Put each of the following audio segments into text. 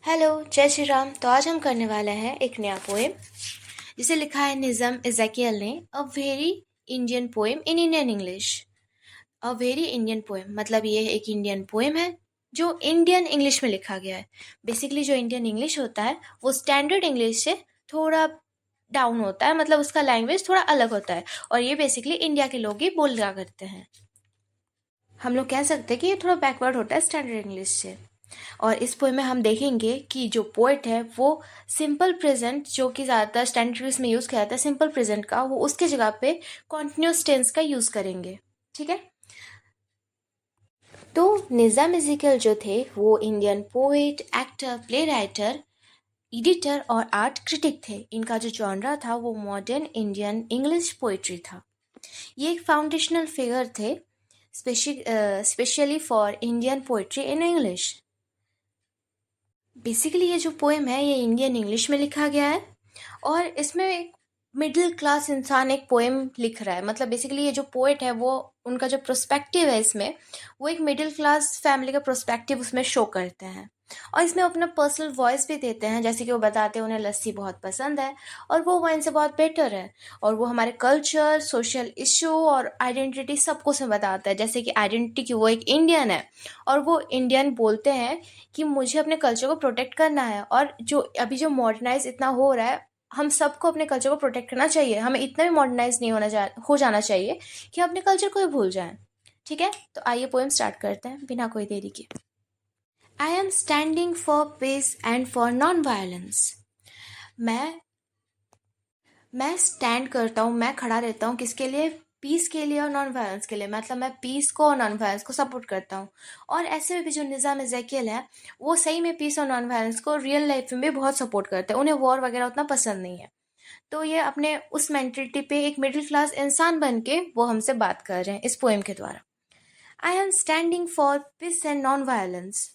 Hello, जय श्री राम। तो आज हम करने वाले हैं एक नया पोएम जिसे लिखा है निज़म इज़ेकियल ने। A very Indian poem in Indian English. A very Indian poem मतलब ये एक इंडियन पोएम है जो इंडियन इंग्लिश में लिखा गया है। बेसिकली जो इंडियन इंग्लिश होता है वो स्टैंडर्ड इंग्लिश से थोड़ा डाउन होता है, मतलब उसका लैंग्वेज थोड़ा अलग होता है और ये बेसिकली इंडिया के लोग ही बोला करते हैं। हम लोग कह सकते हैं कि ये थोड़ा बैकवर्ड होता है स्टैंडर्ड इंग्लिश से। और इस पोएम में हम देखेंगे कि जो पोएट है वो सिंपल प्रेजेंट, जो कि ज़्यादातर स्टैंडर्ड इंग्लिश में यूज़ किया जाता है सिंपल प्रेजेंट का, वो उसके जगह पे कॉन्टिन्यूस टेंस का यूज़ करेंगे। ठीक है। तो निज़ाम इज़ेकियल जो थे वो Indian poet, actor, play writer, editor और आर्ट क्रिटिक थे। इनका जो जॉनरा था वो मॉडर्न इंडियन इंग्लिश पोइट्री था। ये एक फाउंडेशनल फिगर थे specially for Indian poetry in English. Basically ये जो पोएम है ये इंडियन इंग्लिश में लिखा गया है और इसमें एक मिडिल क्लास इंसान एक पोएम लिख रहा है। मतलब बेसिकली ये जो पोएट है वो, उनका जो प्रोस्पेक्टिव है इसमें, वो एक मिडिल क्लास फैमिली का प्रोस्पेक्टिव उसमें शो करते हैं और इसमें अपना पर्सनल वॉइस भी देते हैं। जैसे कि वो बताते हैं उन्हें लस्सी बहुत पसंद है और वो वाइन से बहुत बेटर है और वो हमारे कल्चर, सोशल इशू और आइडेंटिटी सबको उसमें बताता है। जैसे कि आइडेंटिटी की वो एक इंडियन है और वो इंडियन बोलते हैं कि मुझे अपने कल्चर को प्रोटेक्ट करना है और जो अभी जो मॉडर्नाइज इतना हो रहा है, हम सबको अपने कल्चर को प्रोटेक्ट करना चाहिए। हमें इतना भी मॉडर्नाइज नहीं हो जाना चाहिए कि अपने कल्चर को ही भूल जाएं। ठीक है, तो आइए पोएम स्टार्ट करते हैं बिना कोई देरी के। आई am standing for peace and for non violence. मैं मैं स्टैंड करता हूँ, मैं खड़ा रहता हूँ किसके लिए? पीस के लिए और नॉन वायलेंस के लिए। मतलब मैं पीस को और नॉन वायलेंस को सपोर्ट करता हूँ। और ऐसे में भी जो निज़ाम इज़ेकियल है वो सही में पीस और नॉन वायलेंस को रियल लाइफ में भी बहुत सपोर्ट करते हैं। उन्हें वॉर वगैरह उतना पसंद नहीं है। तो ये अपने उस मेंटलिटी पे एक मिडिल क्लास इंसान बन के वो हमसे बात कर रहे हैं इस पोएम के द्वारा। I am standing for peace and non violence.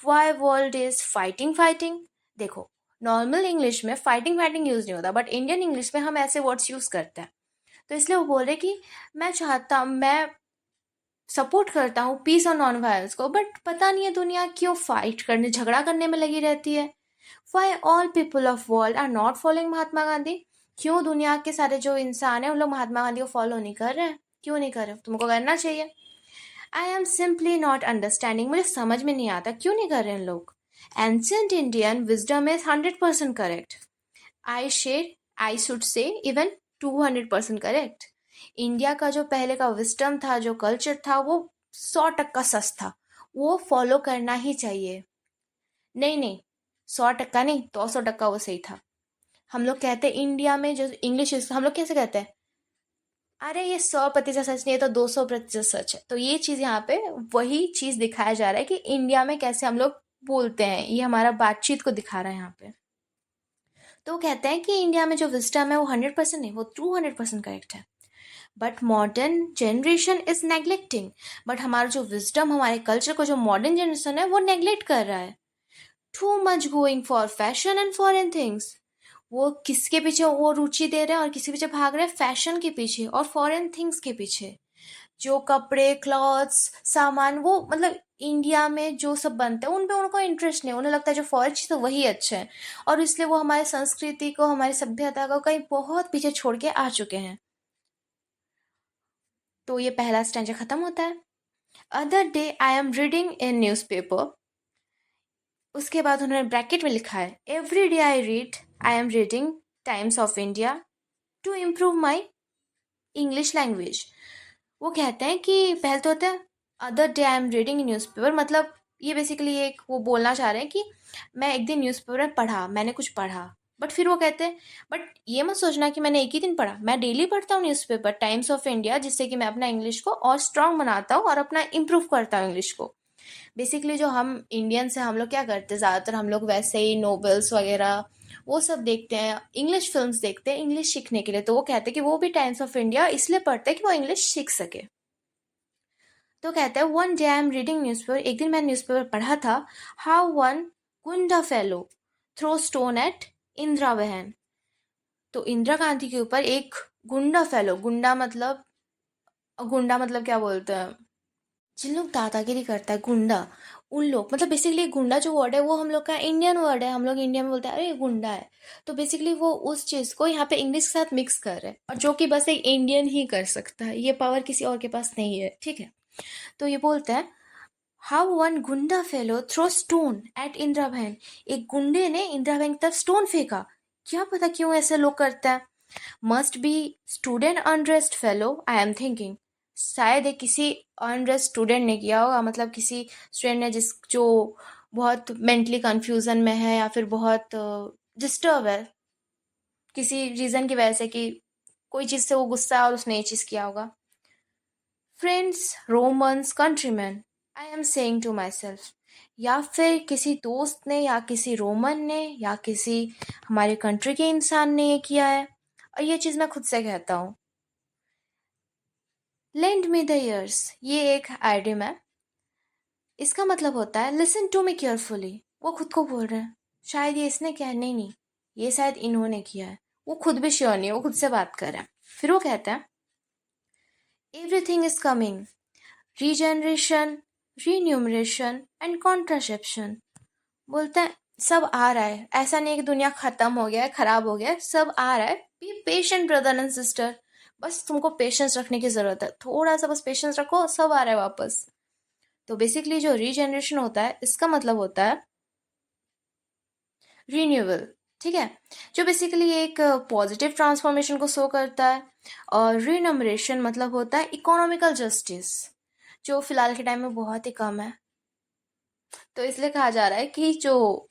Why world is fighting fighting. देखो, नॉर्मल इंग्लिश में फाइटिंग फाइटिंग यूज नहीं होता बट इंडियन इंग्लिश में हम ऐसे वर्ड्स यूज करते हैं। तो इसलिए वो बोल रहे कि मैं सपोर्ट करता हूँ पीस और नॉन वायलेंस को, बट पता नहीं है दुनिया क्यों फाइट करने, झगड़ा करने में लगी रहती है। Why all people of world are not following Mahatma Gandhi. क्यों दुनिया के सारे जो इंसान है उन लोग महात्मा गांधी को फॉलो नहीं कर रहे हैं? क्यों नहीं कर रहे? तुमको करना चाहिए। I am simply not understanding. मुझे समझ में नहीं आता क्यों नहीं कर रहे हैं लोग। Ancient Indian wisdom is 100% correct. I should say even 200% correct. India का जो पहले का विस्डम था, जो कल्चर था, वो 100% सच था। वो फॉलो करना ही चाहिए। नहीं नहीं, 100% नहीं तो 100% वो सही था। हम लोग कहते हैं इंडिया में जो इंग्लिश, हम लोग कैसे कहते हैं? अरे ये 100% सच नहीं है तो 200% सच है। तो ये चीज़ यहाँ पे वही चीज़ दिखाया जा रहा है कि इंडिया में कैसे हम लोग बोलते हैं। ये हमारा बातचीत को दिखा रहा है यहाँ पे। तो वो कहते हैं कि इंडिया में जो विस्डम है वो 100% नहीं, वो 200% करेक्ट है। But modern generation is neglecting. But हमारा जो विजडम, हमारे कल्चर को जो मॉडर्न जनरेशन है वो नेग्लेक्ट कर रहा है। Too much going for fashion and foreign things. वो किसके पीछे वो रुचि दे रहे हैं और किसके पीछे भाग रहे हैं? फैशन के पीछे और फॉरेन थिंग्स के पीछे। जो कपड़े, क्लॉथ्स, सामान, वो मतलब इंडिया में जो सब बनते हैं उन पे उनको इंटरेस्ट नहीं। उन्हें लगता है जो फॉरेन चीज़ तो वही अच्छे हैं और इसलिए वो हमारी संस्कृति को, हमारी सभ्यता को कहीं बहुत पीछे छोड़ के आ चुके हैं। तो ये पहला स्टैंजा खत्म होता है। Other day I am reading in newspaper. उसके बाद उन्होंने ब्रैकेट में लिखा है every day I am reading Times of India to improve my English language. वो कहते हैं कि पहले तो होता है other day I am reading newspaper, मतलब ये बेसिकली एक वो बोलना चाह रहे हैं कि मैं एक दिन न्यूज़पेपर में पढ़ा, मैंने कुछ पढ़ा। बट फिर वो कहते हैं बट ये मत सोचना कि मैंने एक ही दिन पढ़ा, मैं डेली पढ़ता हूँ न्यूज़पेपर टाइम्स ऑफ इंडिया, जिससे कि मैं अपना इंग्लिश को और स्ट्रांग बनाता हूँ और अपना इम्प्रूव करता हूँ इंग्लिश को। बेसिकली जो हम इंडियंस हैं, हम लोग क्या करते हैं ज़्यादातर, हम लोग वैसे ही नोवेल्स वगैरह वो सब देखते हैं, इंग्लिश फिल्म्स देखते हैं इंग्लिश सीखने के लिए। तो वो कहते हैं कि वो भी टाइम्स ऑफ इंडिया इसलिए पढ़ते हैं कि वो इंग्लिश सीख सके। तो कहते हैं one day I am reading newspaper. एक दिन मैंने न्यूज़पेपर पढ़ा था। How one goonda fellow throw stone at Indira behen. तो इंदिरा गांधी के ऊपर एक गुंडा फेलो, गुंडा मतलब क्या बोलते हैं? जिन लोग दादागिरी करता है, गुंडा, उन लोग मतलब बेसिकली गुंडा जो वर्ड है वो हम लोग का इंडियन वर्ड है, हम लोग इंडिया में बोलते हैं अरे ये गुंडा है। तो बेसिकली वो उस चीज़ को यहाँ पे इंग्लिश के साथ मिक्स कर रहे हैं, और जो कि बस एक इंडियन ही कर सकता है, ये पावर किसी और के पास नहीं है, ठीक है। तो ये बोलते हैं how one goonda fellow throw stone at Indira behen. एक गुंडे ने इंदिरा बहन की तरफ स्टोन फेंका। क्या पता क्यों ऐसे लोग करते हैं। Must be student unrest fellow I am thinking. शायद ये किसी अनरेस्ट स्टूडेंट ने किया होगा, मतलब किसी स्टूडेंट ने जिस जो बहुत मेंटली कंफ्यूजन में है या फिर बहुत डिस्टर्ब है किसी रीज़न की वजह से, कि कोई चीज़ से वो गुस्सा है और उसने ये चीज़ किया होगा। Friends, Romans, countryman, I am saying to myself. या फिर किसी दोस्त ने या किसी रोमन ने या किसी हमारे कंट्री के इंसान ने ये किया है, और ये चीज़ मैं खुद से कहता हूँ। लेंड मी द ईयर्स, ये एक आइडियम है। इसका मतलब होता है लिसन टू मी केयरफुली। वो खुद को बोल रहे हैं, शायद ये इसने किया है, नहीं नहीं, ये शायद इन्होंने किया है। वो खुद भी श्योर नहीं है, वो खुद से बात कर रहे हैं। फिर वो कहते हैं everything is coming, regeneration, remuneration and contraception. बोलते हैं सब आ रहा है, ऐसा नहीं है कि दुनिया खत्म हो गया है, खराब हो गया है, सब आ रहा है। Be patient brother and sister, बस तुमको पेशेंस रखने की जरूरत है, थोड़ा सा बस पेशेंस रखो, सब आ रहा है वापस। तो बेसिकली जो रीजनरेशन होता है इसका मतलब होता है रीन्यूअल, ठीक है, जो बेसिकली एक पॉजिटिव ट्रांसफॉर्मेशन को शो करता है। और रीनमरेशन मतलब होता है इकोनॉमिकल जस्टिस, जो फिलहाल के टाइम में बहुत ही कम है। तो इसलिए कहा जा रहा है कि जो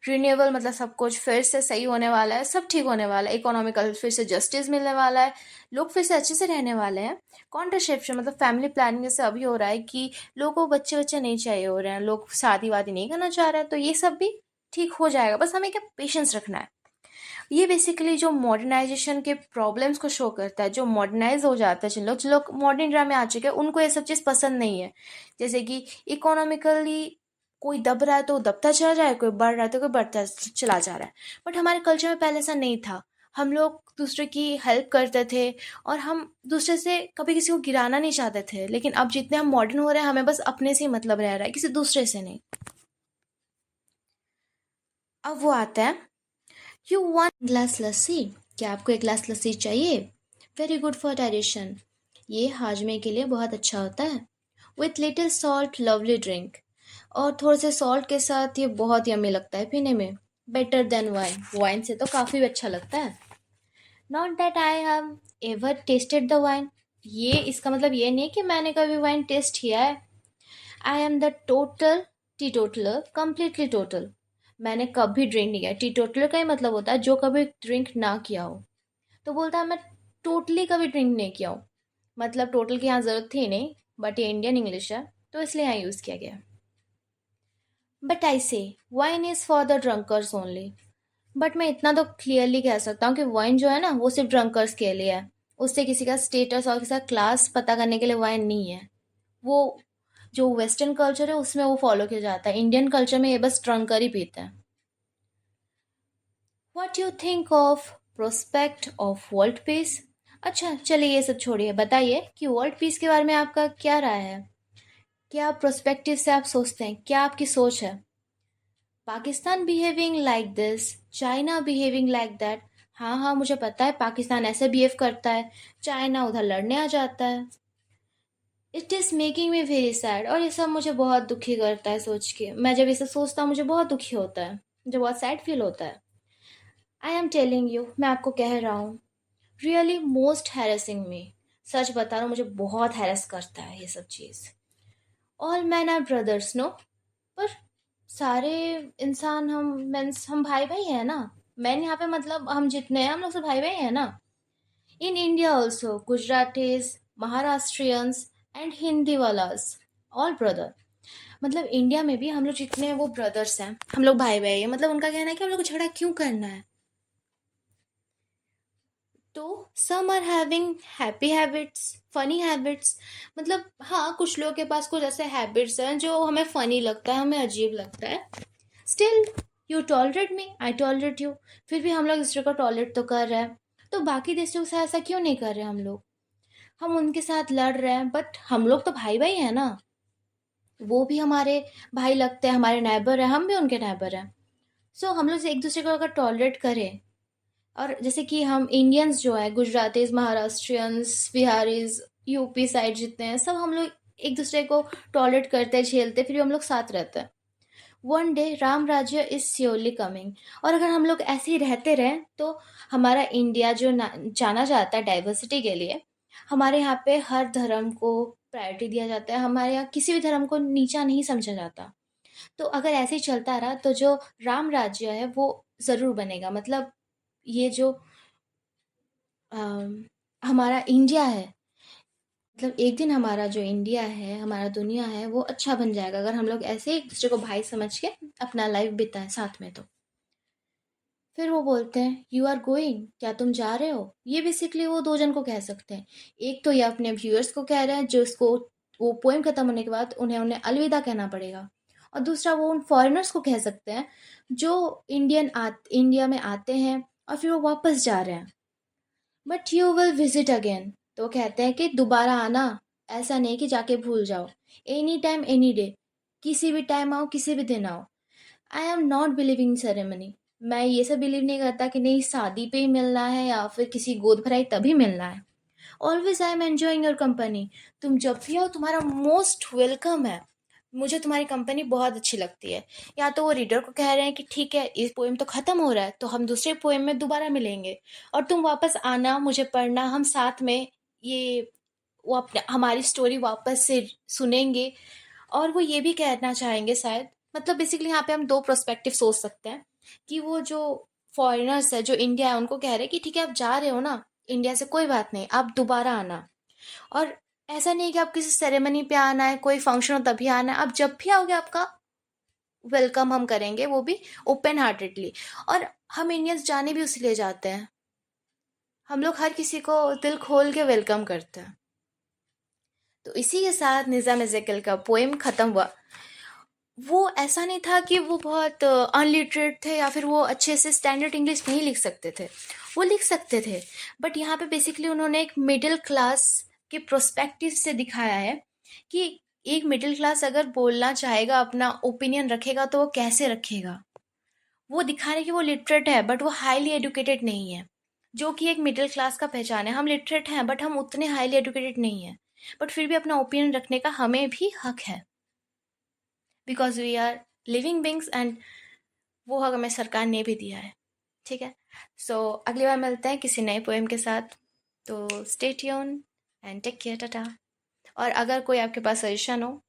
रिन्यूएबल मतलब सब कुछ फिर से सही होने वाला है, सब ठीक होने वाला है, इकोनॉमिकल फिर से जस्टिस मिलने वाला है, लोग फिर से अच्छे से रहने वाले हैं। कॉन्ट्रासेप्शन मतलब फैमिली प्लानिंग जैसे अभी हो रहा है कि लोगों को बच्चे बच्चे नहीं चाहिए हो रहे हैं, लोग शादी वादी नहीं करना चाह रहे हैं, तो ये सब भी ठीक हो जाएगा, बस हमें क्या पेशेंस रखना है। ये बेसिकली जो मॉडर्नाइजेशन के प्रॉब्लम्स को शो करता है, जो मॉडर्नाइज हो जाता है, जो लोग मॉडर्न ड्रामे में आ चुके हैं उनको ये सब चीज़ पसंद नहीं है। जैसे कि इकोनॉमिकली कोई दब रहा है तो दबता चला जाए, कोई बढ़ रहा है तो कोई बढ़ता चला जा रहा है। बट हमारे कल्चर में पहले ऐसा नहीं था, हम लोग दूसरे की हेल्प करते थे, और हम दूसरे से कभी किसी को गिराना नहीं चाहते थे। लेकिन अब जितने हम मॉडर्न हो रहे हैं, हमें बस अपने से ही मतलब रह रहा है, किसी दूसरे से नहीं। अब वो आता है यू वन ग्लास लस्सी। क्या आपको एक ग्लास लस्सी चाहिए? Very good for digestion. ये हाजमे के लिए बहुत अच्छा होता है। With little salt, lovely drink. और थोड़े से सॉल्ट के साथ ये बहुत यम्मी लगता है पीने में। बेटर देन वाइन, वाइन से तो काफ़ी अच्छा लगता है। Not that I have ever tested the wine. ये इसका मतलब ये नहीं कि मैंने कभी वाइन टेस्ट किया है। I am the total T toddler, completely total. मैंने कभी ड्रिंक नहीं किया। टी टोटलर का ही मतलब होता है जो कभी ड्रिंक ना किया हो। तो बोलता है मैं टोटली कभी ड्रिंक नहीं किया हूँ। मतलब टोटल की यहाँ ज़रूरत थी नहीं, बट ये इंडियन इंग्लिश है तो इसलिए यहाँ यूज़ किया गया। बट आई से wine is for the drunkards only. But मैं इतना तो क्लियरली कह सकता हूँ कि वाइन जो है ना वो सिर्फ ड्रंकर्स के लिए है। उससे किसी का स्टेटस और किसी का क्लास पता करने के लिए वाइन नहीं है। वो जो वेस्टर्न कल्चर है उसमें वो फॉलो किया जाता है, इंडियन कल्चर में ये बस ड्रंकर ही पीते हैं। What you think of prospect of world peace. अच्छा चलिए ये सब छोड़िए, बताइए कि वर्ल्ड पीस के बारे में आपका क्या राय है। क्या प्रोस्पेक्टिव से आप सोचते हैं, क्या आपकी सोच है? Pakistan behaving like this, China behaving like that. हाँ हाँ मुझे पता है पाकिस्तान ऐसे बिहेव करता है, चाइना उधर लड़ने आ जाता है। It is making me very sad, और ये सब मुझे बहुत दुखी करता है सोच के। मैं जब ये सब सोचता हूँ मुझे बहुत दुखी होता है, मुझे बहुत सैड फील होता है। आई एम टेलिंग यू, मैं आपको कह रहा हूँ, रियली मोस्ट हैरेसिंग मी। सच बता रहा हूँ, मुझे बहुत हैरेस करता है ये सब चीज़। All man are brothers no, पर सारे इंसान हम मीन्स हम भाई भाई हैं ना। मैन यहाँ पे मतलब हम जितने हैं हम लोग सब भाई भाई हैं ना। In India also Gujaratis, Maharashtrians and Hindi वालास, ऑल ब्रदर। मतलब इंडिया में भी हम लोग जितने हैं वो ब्रदर्स हैं, हम लोग भाई भाई हैं। मतलब उनका कहना है कि हम लोग को झगड़ा क्यों करना है। तो some are having happy habits, funny habits. मतलब हाँ कुछ लोगों के पास कुछ ऐसे हैबिट्स हैं जो हमें फनी लगता है, हमें अजीब लगता है। Still you tolerate me, I tolerate you. फिर भी हम लोग दूसरे को टॉलरेट तो कर रहे हैं। तो बाकी देशों से ऐसा क्यों नहीं कर रहे हम लोग? हम उनके साथ लड़ रहे हैं बट हम लोग तो भाई भाई हैं ना। वो भी हमारे भाई लगते हैं, हमारे नेबर हैं, हम भी उनके नेबर हैं। सो हम लोग से एक दूसरे को अगर टॉलरेट करें, और जैसे कि हम इंडियंस जो है, Gujaratis, Maharashtrians, Bihari's, UP side जितने हैं, सब हम लोग एक दूसरे को टॉलरेट करते हैं, झेलते, फिर भी हम लोग साथ रहते हैं। वन डे राम राज्य इज श्योरली कमिंग। और अगर हम लोग ऐसे ही रहते रहें तो हमारा इंडिया जो जाना जाता है डाइवर्सिटी के लिए, हमारे यहाँ पे हर धर्म को प्रायोरिटी दिया जाता है, हमारे यहाँ किसी भी धर्म को नीचा नहीं समझा जाता। तो अगर ऐसे ही चलता रहा तो जो राम राज्य है वो ज़रूर बनेगा। मतलब ये जो हमारा इंडिया है, मतलब एक दिन हमारा जो इंडिया है, हमारा दुनिया है, वो अच्छा बन जाएगा अगर हम लोग ऐसे एक दूसरे को भाई समझ के अपना लाइफ बिताएं साथ में। तो फिर वो बोलते हैं यू आर गोइंग, क्या तुम जा रहे हो? ये बेसिकली वो दो जन को कह सकते हैं। एक तो ये अपने व्यूअर्स को कह रहे हैं जो उसको वो पोएम खत्म होने के बाद उन्हें उन्हें अलविदा कहना पड़ेगा। और दूसरा वो उन फॉरेनर्स को कह सकते हैं जो इंडिया में आते हैं और फिर वो वापस जा रहे हैं। But you will visit again, तो कहते हैं कि दोबारा आना, ऐसा नहीं कि जाके भूल जाओ। एनी टाइम एनी डे, किसी भी टाइम आओ, किसी भी दिन आओ। I am not believing in ceremony. मैं ये सब बिलीव नहीं करता कि नहीं शादी पे ही मिलना है या फिर किसी गोद भराई तभी मिलना है। Always I am enjoying your company. तुम जब भी आओ तुम्हारा मोस्ट वेलकम है। मुझे तुम्हारी कंपनी बहुत अच्छी लगती है। या तो वो रीडर को कह रहे हैं कि ठीक है, इस पोएम तो ख़त्म हो रहा है, तो हम दूसरे पोएम में दोबारा मिलेंगे और तुम वापस आना, मुझे पढ़ना, हम साथ में ये वो अपने हमारी स्टोरी वापस से सुनेंगे। और वो ये भी कहना चाहेंगे शायद, मतलब बेसिकली यहाँ पे हम दो प्रोस्पेक्टिव सोच सकते हैं कि वो जो फॉरेनर्स है जो इंडिया है उनको कह रहे हैं कि ठीक है आप जा रहे हो ना इंडिया से, कोई बात नहीं, आप दोबारा आना। और ऐसा नहीं है कि आप किसी सेरेमनी पे आना है, कोई फंक्शन हो तभी आना है, आप जब भी आओगे आपका वेलकम हम करेंगे, वो भी ओपन हार्टेडली। और हम इंडियंस जाने भी उसलिए जाते हैं, हम लोग हर किसी को दिल खोल के वेलकम करते हैं। तो इसी के साथ निज़ाम इज़ेकल का पोएम ख़त्म हुआ। वो ऐसा नहीं था कि वो बहुत अनलिटरेट थे या फिर वो अच्छे से स्टैंडर्ड इंग्लिश नहीं लिख सकते थे, वो लिख सकते थे। बट यहाँ पे बेसिकली उन्होंने एक मिडिल क्लास के प्रोस्पेक्टिव से दिखाया है कि एक मिडिल क्लास अगर बोलना चाहेगा, अपना ओपिनियन रखेगा, तो वो कैसे रखेगा। वो दिखा रहे कि वो लिटरेट है बट वो हाईली एडुकेटेड नहीं है, जो कि एक मिडिल क्लास का पहचान है। हम लिटरेट हैं बट हम उतने हाईली एडुकेटेड नहीं हैं, बट फिर भी अपना ओपिनियन रखने का हमें भी हक है, because we are living beings and वो हक हमें सरकार ने भी दिया है। ठीक है। सो अगली बार मिलते हैं किसी नए पोएम के साथ। तो stay tune and take care, tata. और अगर कोई आपके पास सजेशन हो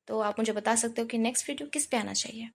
तो आप मुझे बता सकते हो कि नेक्स्ट वीडियो किस पे आना चाहिए।